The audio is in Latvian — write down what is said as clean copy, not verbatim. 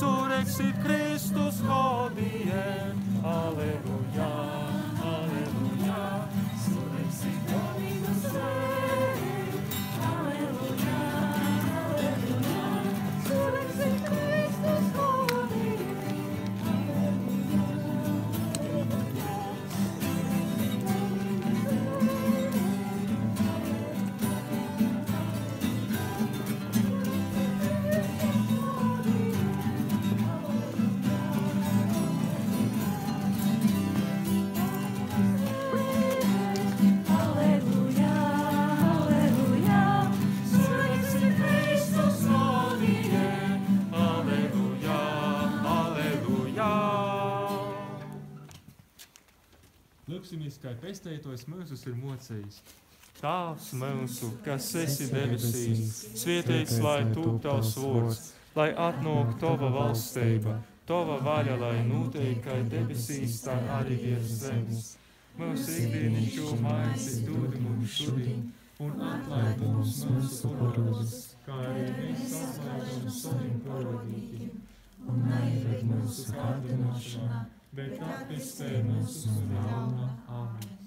surexit Christus hodie. Alleluja, alleluja, surexit Dominus Dei. Alleluja, alleluja, surexit Christus hodie. Alleluja, alleluja, Lūksimies, kā pestētos mūsus ir mocējis. Tēvs mūsu, kas esi debesīs, svētīts lai tūp tavs vārds, lai atnāk tava valstība, tava vaļa, lai notiek kā debesīs, tā arī virs zemes. Mūsu ikdienišķo maizi dod mums šodien, un atlaid mums mūsu parādus, kā arī mēs atlaidam saviem parādītiem. Un neieved mūsu kārdināšanā, bet atpestē mūs no ļauna. Amen.